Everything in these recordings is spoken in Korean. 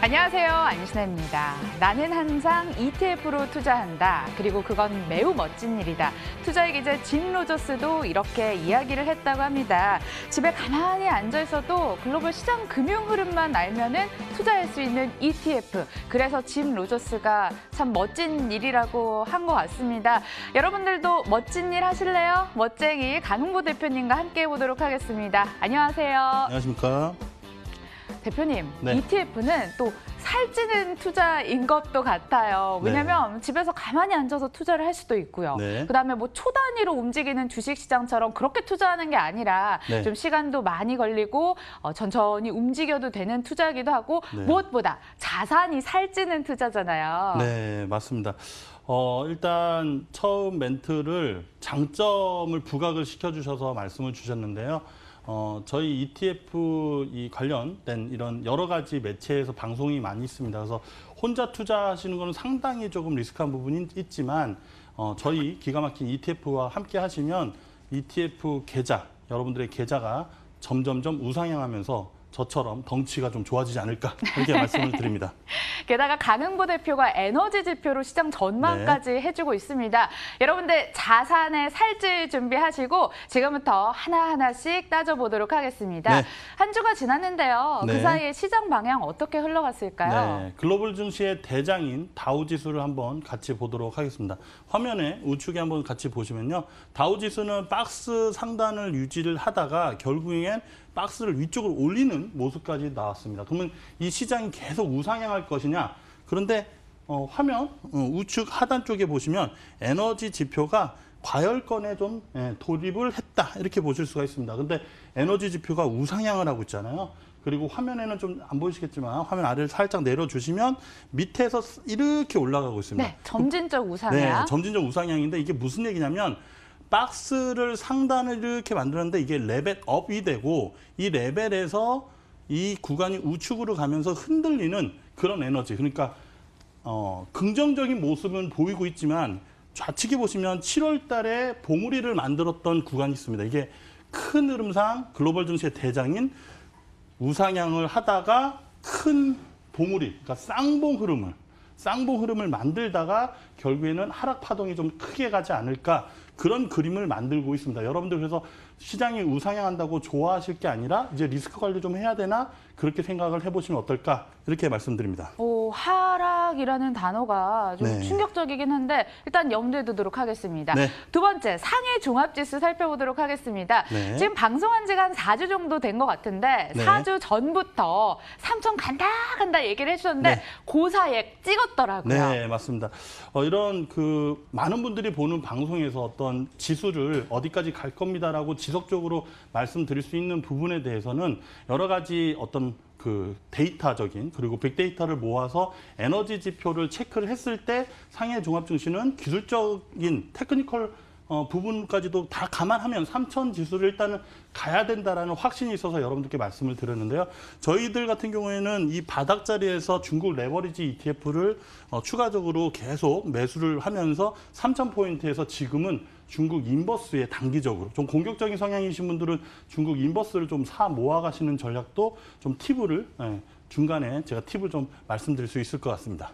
안녕하세요. 안신혜입니다. 나는 항상 ETF로 투자한다. 그리고 그건 매우 멋진 일이다. 투자의 기자 짐 로저스도 이렇게 이야기를 했다고 합니다. 집에 가만히 앉아 있어도 글로벌 시장 금융 흐름만 알면은 투자할 수 있는 ETF. 그래서 짐 로저스가 참 멋진 일이라고 한 것 같습니다. 여러분들도 멋진 일 하실래요? 멋쟁이 강흥보 대표님과 함께 해보도록 하겠습니다. 안녕하세요. 안녕하십니까. 대표님, 네. ETF는 또 살찌는 투자인 것도 같아요. 왜냐하면 집에서 가만히 앉아서 투자를 할 수도 있고요. 그다음에 뭐 초 단위로 움직이는 주식시장처럼 그렇게 투자하는 게 아니라 좀 시간도 많이 걸리고 천천히 움직여도 되는 투자이기도 하고 무엇보다 자산이 살찌는 투자잖아요. 네, 맞습니다. 일단 처음 멘트를 장점을 부각을 시켜주셔서 말씀을 주셨는데요. 저희 ETF 이 관련된 이런 여러 가지 매체에서 방송이 많이 있습니다. 그래서 혼자 투자하시는 거는 상당히 조금 리스크한 부분이 있지만 저희 기가 막힌 ETF와 함께 하시면 ETF 계좌, 여러분들의 계좌가 점점점 우상향하면서 저처럼 덩치가 좀 좋아지지 않을까 이렇게 말씀을 드립니다. 게다가 강흥보 대표가 에너지 지표로 시장 전망까지 해주고 있습니다. 여러분들 자산에 살찔 준비하시고 지금부터 하나하나씩 따져보도록 하겠습니다. 한 주가 지났는데요. 그 사이에 시장 방향 어떻게 흘러갔을까요? 글로벌 증시의 대장인 다우지수를 한번 같이 보도록 하겠습니다. 화면에 우측에 한번 같이 보시면요. 다우지수는 박스 상단을 유지를 하다가 결국엔 박스를 위쪽으로 올리는 모습까지 나왔습니다. 그러면 이 시장이 계속 우상향할 것이냐? 그런데 화면 우측 하단 쪽에 보시면 에너지 지표가 과열권에 좀 돌입을 했다 이렇게 보실 수가 있습니다. 근데 에너지 지표가 우상향을 하고 있잖아요. 그리고 화면에는 좀 안 보이시겠지만 화면 아래를 살짝 내려주시면 밑에서 이렇게 올라가고 있습니다. 네, 점진적 우상향. 네, 점진적 우상향인데 이게 무슨 얘기냐면 박스를 상단을 이렇게 만들었는데 이게 레벨업이 되고 이 레벨에서 이 구간이 우측으로 가면서 흔들리는 그런 에너지. 그러니까 긍정적인 모습은 보이고 있지만 좌측에 보시면 7월 달에 봉우리를 만들었던 구간이 있습니다. 이게 큰 흐름상 글로벌 증시의 대장인 우상향을 하다가 큰 봉우리, 그러니까 쌍봉 흐름을 만들다가 결국에는 하락 파동이 좀 크게 가지 않을까 그런 그림을 만들고 있습니다. 여러분들 그래서 시장이 우상향한다고 좋아하실 게 아니라 이제 리스크 관리 좀 해야 되나 그렇게 생각을 해보시면 어떨까 이렇게 말씀드립니다. 하락이라는 단어가 좀 충격적이긴 한데 일단 염두에 두도록 하겠습니다. 두 번째, 상해 종합지수 살펴보도록 하겠습니다. 지금 방송한 지가 한 4주 정도 된 것 같은데 4주 전부터 3천 간다 얘기를 해주셨는데 그 사이에 찍었더라고요. 네, 맞습니다. 이런 많은 분들이 보는 방송에서 어떤 지수를 어디까지 갈 겁니다라고 지속적으로 말씀드릴 수 있는 부분에 대해서는 여러 가지 어떤 데이터적인 그리고 빅데이터를 모아서 에너지 지표를 체크를 했을 때 상해 종합증시는 기술적인 테크니컬 부분까지도 다 감안하면 3천 지수를 일단은 가야 된다라는 확신이 있어서 여러분들께 말씀을 드렸는데요. 저희들 같은 경우에는 이 바닥 자리에서 중국 레버리지 ETF를 추가적으로 계속 매수를 하면서 3,000포인트에서 지금은 중국 인버스에 단기적으로 좀 공격적인 성향이신 분들은 중국 인버스를 좀 사 모아가시는 전략도 좀 팁을 중간에 제가 팁을 좀 말씀드릴 수 있을 것 같습니다.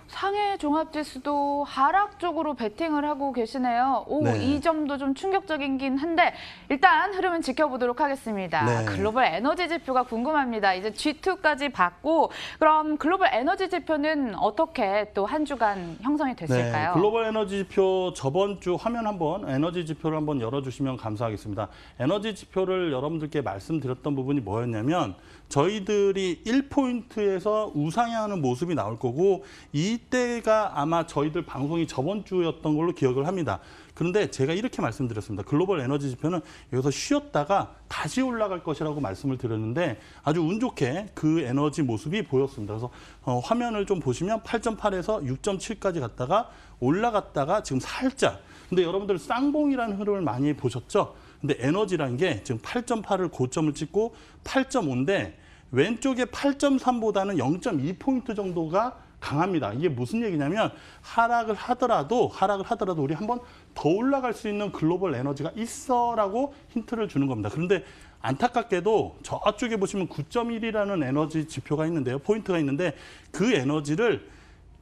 상해 종합지수도 하락 쪽으로 베팅을 하고 계시네요. 이 점도 좀 충격적이긴 한데 일단 흐름은 지켜보도록 하겠습니다. 글로벌 에너지 지표가 궁금합니다. 이제 G2까지 받고 그럼 글로벌 에너지 지표는 어떻게 또 한 주간 형성이 됐을까요? 글로벌 에너지 지표 저번 주 화면 한번 에너지 지표를 한번 열어주시면 감사하겠습니다. 에너지 지표를 여러분들께 말씀드렸던 부분이 뭐였냐면 저희들이 1포인트에서 우상향하는 모습이 나올 거고 이때가 아마 저희들 방송이 저번 주였던 걸로 기억을 합니다. 그런데 제가 이렇게 말씀드렸습니다. 글로벌 에너지 지표는 여기서 쉬었다가 다시 올라갈 것이라고 말씀을 드렸는데 아주 운 좋게 그 에너지 모습이 보였습니다. 그래서 화면을 좀 보시면 8.8에서 6.7까지 갔다가 올라갔다가 지금 살짝. 근데 여러분들 쌍봉이라는 흐름을 많이 보셨죠? 근데 에너지라는 게 지금 8.8을 고점을 찍고 8.5인데 왼쪽에 8.3보다는 0.2포인트 정도가 강합니다. 이게 무슨 얘기냐면 하락을 하더라도 우리 한번 더 올라갈 수 있는 글로벌 에너지가 있어라고 힌트를 주는 겁니다. 그런데 안타깝게도 저쪽에 보시면 9.1이라는 에너지 지표가 있는데요. 포인트가 있는데 그 에너지를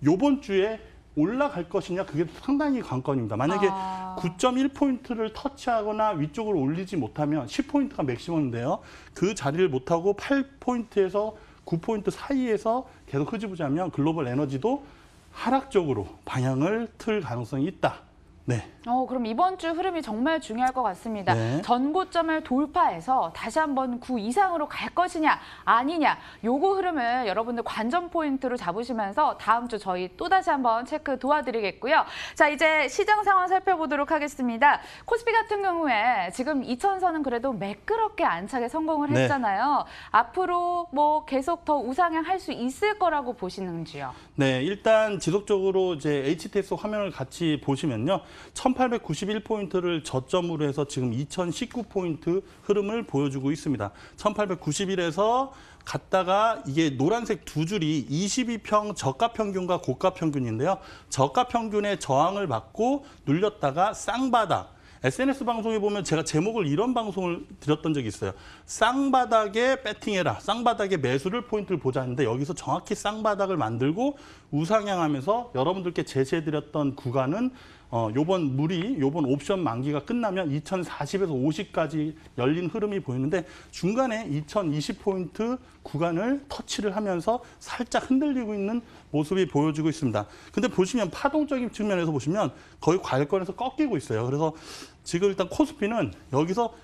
요번 주에 올라갈 것이냐 그게 상당히 관건입니다. 만약에 9.1포인트를 터치하거나 위쪽으로 올리지 못하면 10포인트가 맥시멈인데요. 그 자리를 못하고 8포인트에서 9포인트 사이에서 계속 흐지부지하면 글로벌 에너지도 하락적으로 방향을 틀 가능성이 있다. 네. 그럼 이번 주 흐름이 정말 중요할 것 같습니다. 네. 전고점을 돌파해서 다시 한번 9 이상으로 갈 것이냐 아니냐 요거 흐름을 여러분들 관전 포인트로 잡으시면서 다음 주 저희 또다시 한번 체크 도와드리겠고요. 자, 이제 시장 상황 살펴보도록 하겠습니다. 코스피 같은 경우에 지금 2000선은 그래도 매끄럽게 안착에 성공을 네. 했잖아요. 앞으로 뭐 계속 더 우상향 할 수 있을 거라고 보시는지요? 네, 일단 지속적으로 이제 HTS 화면을 같이 보시면요. 1891포인트를 저점으로 해서 지금 2019포인트 흐름을 보여주고 있습니다. 1891에서 갔다가 이게 노란색 두 줄이 22평 저가 평균과 고가 평균인데요. 저가 평균의 저항을 받고 눌렸다가 쌍바닥. SNS 방송에 보면 제가 제목을 이런 방송을 드렸던 적이 있어요. 쌍바닥에 배팅해라. 쌍바닥에 매수를 포인트를 보자 했는데 여기서 정확히 쌍바닥을 만들고 우상향하면서 여러분들께 제시해드렸던 구간은 요번 옵션 만기가 끝나면 2040에서 50까지 열린 흐름이 보이는데 중간에 2020포인트 구간을 터치를 하면서 살짝 흔들리고 있는 모습이 보여지고 있습니다. 근데 보시면 파동적인 측면에서 보시면 거의 과열권에서 꺾이고 있어요. 그래서 지금 일단 코스피는 여기서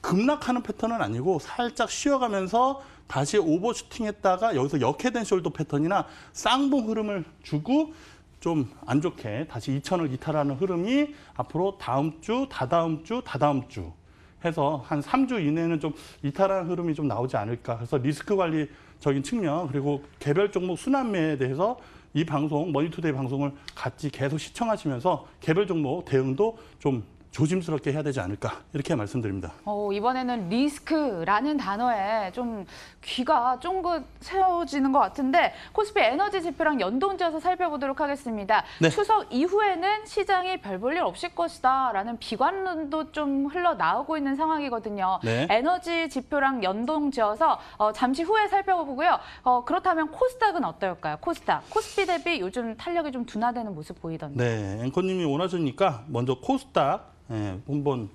급락하는 패턴은 아니고 살짝 쉬어가면서 다시 오버슈팅했다가 여기서 역헤드앤 숄더 패턴이나 쌍봉 흐름을 주고 좀 안 좋게 다시 2000을 이탈하는 흐름이 앞으로 다음 주, 다다음 주 해서 한 3주 이내에는 좀 이탈하는 흐름이 좀 나오지 않을까. 그래서 리스크 관리적인 측면 그리고 개별 종목 순환매에 대해서 이 방송, 머니투데이 방송을 같이 계속 시청하시면서 개별 종목 대응도 좀 조심스럽게 해야 되지 않을까 이렇게 말씀드립니다. 이번에는 리스크라는 단어에 좀 귀가 쫑긋 세워지는 것 같은데 코스피 에너지 지표랑 연동지어서 살펴보도록 하겠습니다. 네. 추석 이후에는 시장이 별 볼 일 없을 것이다라는 비관론도 좀 흘러나오고 있는 상황이거든요. 네. 에너지 지표랑 연동지어서 잠시 후에 살펴보고요. 그렇다면 코스닥은 어떨까요? 코스피 대비 요즘 탄력이 좀 둔화되는 모습 보이던데. 네, 앵커님이 원하시니까 먼저 코스닥 한번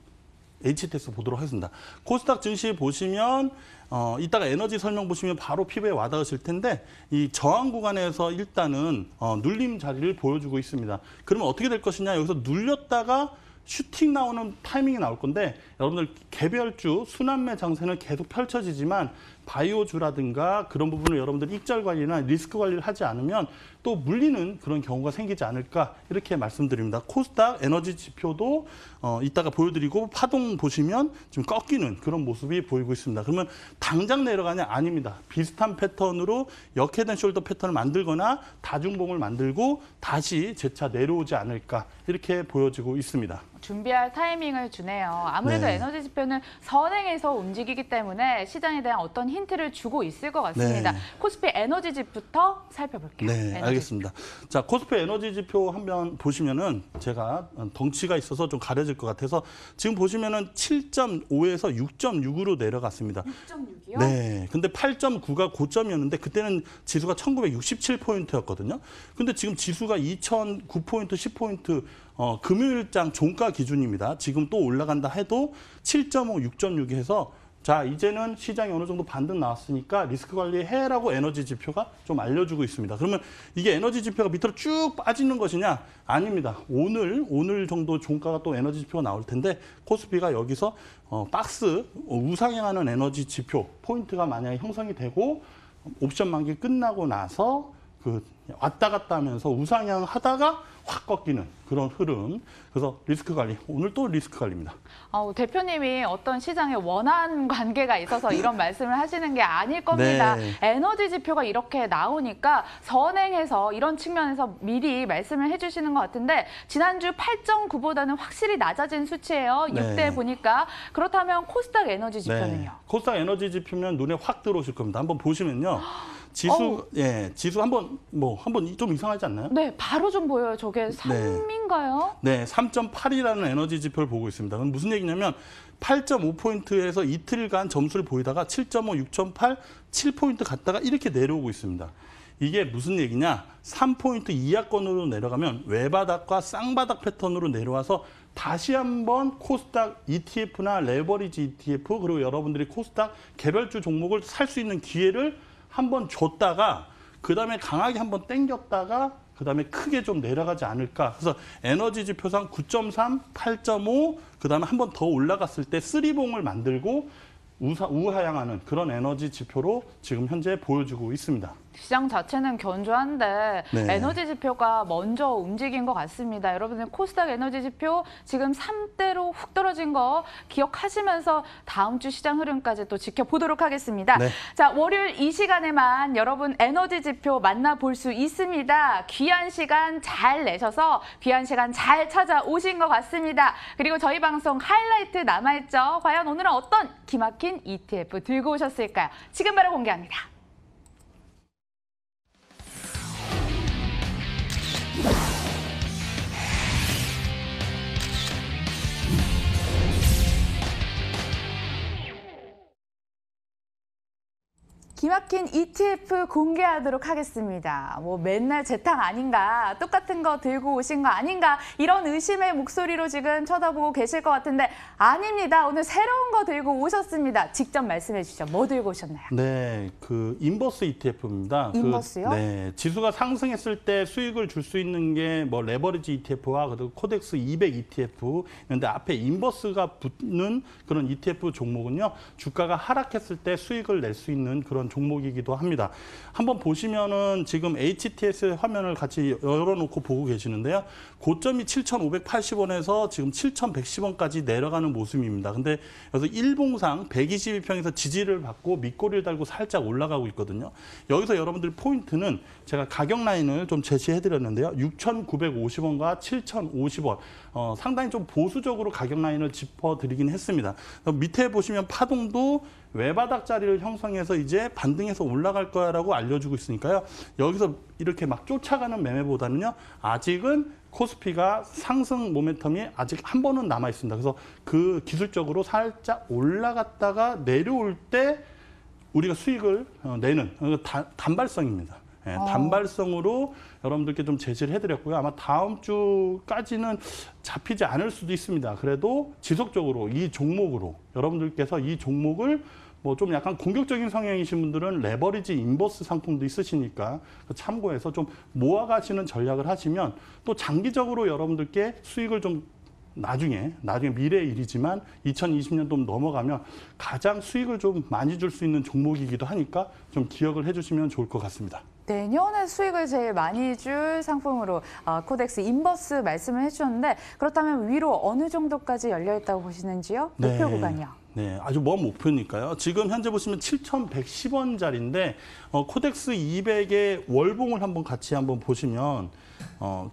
HTS 보도록 하겠습니다. 코스닥 증시 보시면 이따가 에너지 설명 보시면 바로 피부에 와닿으실 텐데 이 저항 구간에서 일단은 눌림 자리를 보여주고 있습니다. 그러면 어떻게 될 것이냐? 여기서 눌렸다가 슈팅 나오는 타이밍이 나올 건데 여러분들 개별주 순환매 장세는 계속 펼쳐지지만 바이오주라든가 그런 부분을 여러분들 익절 관리나 리스크 관리를 하지 않으면 또 물리는 그런 경우가 생기지 않을까 이렇게 말씀드립니다. 코스닥 에너지 지표도 이따가 보여드리고 파동 보시면 좀 꺾이는 그런 모습이 보이고 있습니다. 그러면 당장 내려가냐? 아닙니다. 비슷한 패턴으로 역헤드 앤 숄더 패턴을 만들거나 다중봉을 만들고 다시 재차 내려오지 않을까 이렇게 보여지고 있습니다. 준비할 타이밍을 주네요. 아무래도 네. 에너지 지표는 선행해서 움직이기 때문에 시장에 대한 어떤 힌트를 주고 있을 것 같습니다. 네. 코스피 에너지 지표부터 살펴볼게요. 네, 에너지 알겠습니다. 자, 코스피 에너지 지표 한번 보시면은 제가 덩치가 있어서 좀 가려질 것 같아서 지금 보시면은 7.5에서 6.6으로 내려갔습니다. 6.6이요? 네. 근데 8.9가 고점이었는데 그때는 지수가 1967포인트였거든요. 근데 지금 지수가 2009포인트, 10포인트 금요일장 종가 기준입니다. 지금 또 올라간다 해도 7.5, 6.6 해서 자, 이제는 시장이 어느 정도 반등 나왔으니까 리스크 관리해라고 에너지 지표가 좀 알려주고 있습니다. 그러면 이게 에너지 지표가 밑으로 쭉 빠지는 것이냐? 아닙니다. 오늘 정도 종가가 또 에너지 지표가 나올 텐데 코스피가 여기서 박스 우상향하는 에너지 지표 포인트가 만약에 형성이 되고 옵션 만기 끝나고 나서 그 왔다 갔다 하면서 우상향 하다가 확 꺾이는 그런 흐름. 그래서 리스크 관리. 오늘 또 리스크 관리입니다. 대표님이 어떤 시장에 원한 관계가 있어서 이런 말씀을 하시는 게 아닐 겁니다. 네. 에너지 지표가 이렇게 나오니까 선행해서 이런 측면에서 미리 말씀을 해주시는 것 같은데 지난주 8.9보다는 확실히 낮아진 수치예요. 네. 6대 보니까. 그렇다면 코스닥 에너지 지표는요? 네. 코스닥 에너지 지표면 눈에 확 들어오실 겁니다. 한번 보시면요. 지수 한번 좀 이상하지 않나요? 네, 바로 좀 보여요. 저게 3인가요? 네, 3.8이라는 에너지 지표를 보고 있습니다. 그럼 무슨 얘기냐면 8.5포인트에서 이틀간 점수를 보이다가 7.5, 6.8, 7포인트 갔다가 이렇게 내려오고 있습니다. 이게 무슨 얘기냐? 3포인트 이하권으로 내려가면 외바닥과 쌍바닥 패턴으로 내려와서 다시 한번 코스닥 ETF나 레버리지 ETF 그리고 여러분들이 코스닥 개별주 종목을 살 수 있는 기회를 한번 줬다가 그다음에 강하게 한번 땡겼다가 그다음에 크게 좀 내려가지 않을까. 그래서 에너지 지표상 9.3, 8.5 그다음에 한 번 더 올라갔을 때 쓰리봉을 만들고 우하향하는 그런 에너지 지표로 지금 현재 보여주고 있습니다. 시장 자체는 견조한데 네. 에너지 지표가 먼저 움직인 것 같습니다. 여러분들 코스닥 에너지 지표 지금 3대로 훅 떨어진 거 기억하시면서 다음 주 시장 흐름까지 또 지켜보도록 하겠습니다. 네. 자, 월요일 이 시간에만 여러분 에너지 지표 만나볼 수 있습니다. 귀한 시간 잘 내셔서 귀한 시간 잘 찾아오신 것 같습니다. 그리고 저희 방송 하이라이트 남아있죠. 과연 오늘은 어떤 기막힌 ETF 들고 오셨을까요? 지금 바로 공개합니다. 기막힌 ETF 공개하도록 하겠습니다. 뭐 맨날 재탕 아닌가, 똑같은 거 들고 오신 거 아닌가 이런 의심의 목소리로 지금 쳐다보고 계실 것 같은데 아닙니다. 오늘 새로운 거 들고 오셨습니다. 직접 말씀해 주시죠. 뭐 들고 오셨나요? 네, 그 인버스 ETF입니다. 인버스요? 네, 지수가 상승했을 때 수익을 줄 수 있는 게 뭐 레버리지 ETF와 그리고 코덱스 200 ETF 그런데 앞에 인버스가 붙는 그런 ETF 종목은요. 주가가 하락했을 때 수익을 낼 수 있는 그런 종목이기도 합니다. 한번 보시면은 지금 HTS 화면을 같이 열어놓고 보고 계시는데요. 고점이 7,580원에서 지금 7,110원까지 내려가는 모습입니다. 근데 여기서 일봉상 122평에서 지지를 받고 밑꼬리를 달고 살짝 올라가고 있거든요. 여기서 여러분들 포인트는 제가 가격 라인을 좀 제시해드렸는데요. 6,950원과 7,050원. 상당히 좀 보수적으로 가격 라인을 짚어드리긴 했습니다. 밑에 보시면 파동도 외바닥 자리를 형성해서 이제 반등해서 올라갈 거야라고 알려주고 있으니까요. 여기서 이렇게 막 쫓아가는 매매보다는요. 아직은 코스피가 상승 모멘텀이 아직 한 번은 남아 있습니다. 그래서 그 기술적으로 살짝 올라갔다가 내려올 때 우리가 수익을 내는 단발성입니다. 네, 단발성으로 여러분들께 좀 제시를 해드렸고요. 아마 다음 주까지는 잡히지 않을 수도 있습니다. 그래도 지속적으로 이 종목으로 여러분들께서 이 종목을 뭐 좀 약간 공격적인 성향이신 분들은 레버리지 인버스 상품도 있으시니까 참고해서 좀 모아가시는 전략을 하시면 또 장기적으로 여러분들께 수익을 좀 나중에 미래의 일이지만 2020년도 넘어가면 가장 수익을 좀 많이 줄 수 있는 종목이기도 하니까 좀 기억을 해주시면 좋을 것 같습니다. 내년에 수익을 제일 많이 줄 상품으로 코덱스 인버스 말씀을 해주셨는데 그렇다면 위로 어느 정도까지 열려있다고 보시는지요? 목표 구간이요? 네, 아주 먼 목표니까요. 지금 현재 보시면 7,110원짜리인데 코덱스 200의 월봉을 같이 한번 보시면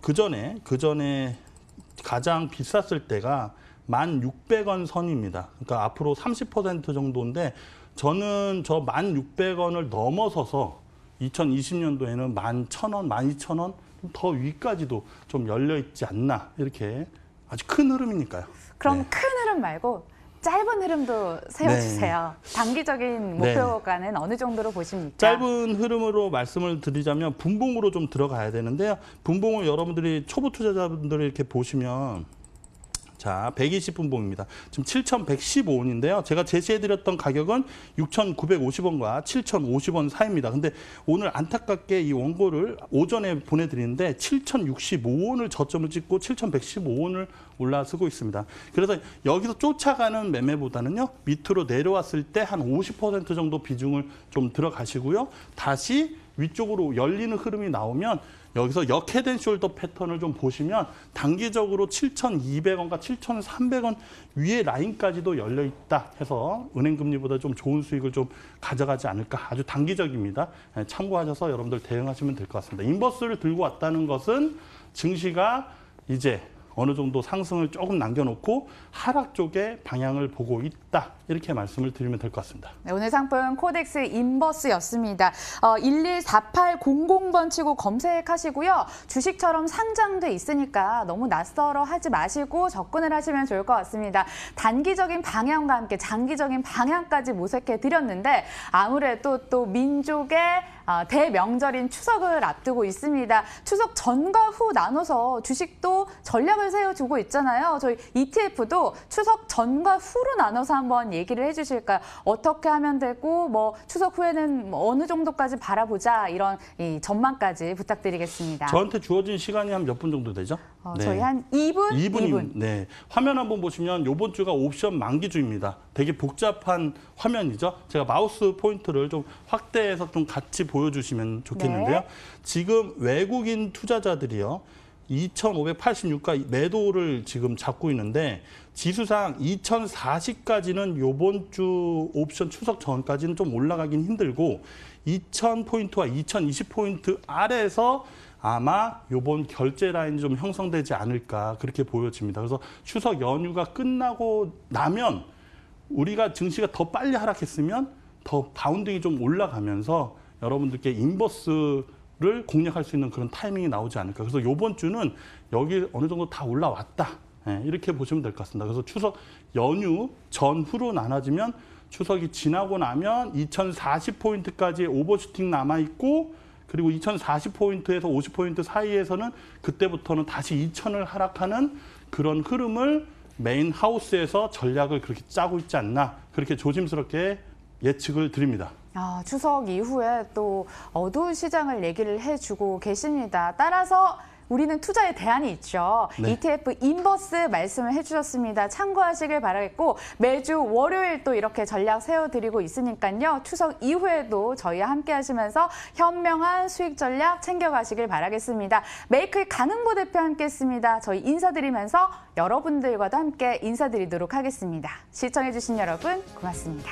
그 전에 가장 비쌌을 때가 1,600원 선입니다. 그러니까 앞으로 30% 정도인데 저는 저 1,600원을 넘어서서 2020년도에는 11,000원, 12,000원 더 위까지도 좀 열려 있지 않나 이렇게 아주 큰 흐름이니까요. 그럼 큰 흐름 말고 짧은 흐름도 세워주세요. 단기적인 목표가는 어느 정도로 보십니까? 짧은 흐름으로 말씀을 드리자면 분봉으로 좀 들어가야 되는데요. 분봉을 여러분들이 초보 투자자분들이 이렇게 보시면 자, 120분봉입니다. 지금 7,115원인데요. 제가 제시해드렸던 가격은 6,950원과 7,050원 사이입니다. 근데 오늘 안타깝게 이 원고를 오전에 보내드리는데 7,065원을 저점을 찍고 7,115원을 올라서고 있습니다. 그래서 여기서 쫓아가는 매매보다는요. 밑으로 내려왔을 때 한 50% 정도 비중을 좀 들어가시고요. 다시 위쪽으로 열리는 흐름이 나오면 여기서 역헤드앤숄더 패턴을 좀 보시면 단기적으로 7,200원과 7,300원 위에 라인까지도 열려 있다 해서 은행금리보다 좀 좋은 수익을 좀 가져가지 않을까. 아주 단기적입니다. 참고하셔서 여러분들 대응하시면 될 것 같습니다. 인버스를 들고 왔다는 것은 증시가 이제 어느 정도 상승을 조금 남겨놓고 하락 쪽에 방향을 보고 있다. 이렇게 말씀을 드리면 될 것 같습니다. 네, 오늘 상품 코덱스 인버스였습니다. 114800번 치고 검색하시고요. 주식처럼 상장돼 있으니까 너무 낯설어 하지 마시고 접근을 하시면 좋을 것 같습니다. 단기적인 방향과 함께 장기적인 방향까지 모색해 드렸는데 아무래도 또 민족의 대명절인 추석을 앞두고 있습니다. 추석 전과 후 나눠서 주식도 전략을 세워주고 있잖아요. 저희 ETF도 추석 전과 후로 나눠서 한번 얘기를 해주실까요? 어떻게 하면 되고 뭐 추석 후에는 뭐 어느 정도까지 바라보자 이런 이 전망까지 부탁드리겠습니다. 저한테 주어진 시간이 한 몇 분 정도 되죠? 저희 한 2분? 2분. 네. 화면 한번 보시면 이번 주가 옵션 만기주입니다. 되게 복잡한 화면이죠. 제가 마우스 포인트를 좀 확대해서 좀 같이 보여주시면 좋겠는데요. 네. 지금 외국인 투자자들이요. 2,586가 매도를 지금 잡고 있는데 지수상 2,040까지는 이번 주 옵션 추석 전까지는 좀 올라가긴 힘들고 2,000포인트와 2,020포인트 아래에서 아마 이번 결제 라인이 좀 형성되지 않을까 그렇게 보여집니다. 그래서 추석 연휴가 끝나고 나면 우리가 증시가 더 빨리 하락했으면 더 바운딩이 좀 올라가면서 여러분들께 인버스를 공략할 수 있는 그런 타이밍이 나오지 않을까. 그래서 이번 주는 여기 어느 정도 다 올라왔다. 이렇게 보시면 될 것 같습니다. 그래서 추석 연휴 전후로 나눠지면 추석이 지나고 나면 2,040포인트까지 오버슈팅 남아있고 그리고 2,040포인트에서 50포인트 사이에서는 그때부터는 다시 2,000을 하락하는 그런 흐름을 메인 하우스에서 전략을 그렇게 짜고 있지 않나 그렇게 조심스럽게 예측을 드립니다. 추석 이후에 또 어두운 시장을 얘기를 해주고 계십니다. 따라서 우리는 투자에 대안이 있죠. 네. ETF 인버스 말씀을 해주셨습니다. 참고하시길 바라겠고 매주 월요일 또 이렇게 전략 세워드리고 있으니까요. 추석 이후에도 저희와 함께 하시면서 현명한 수익 전략 챙겨가시길 바라겠습니다. 메이크의 강흥보 대표 함께했습니다. 저희 인사드리면서 여러분들과도 함께 인사드리도록 하겠습니다. 시청해주신 여러분 고맙습니다.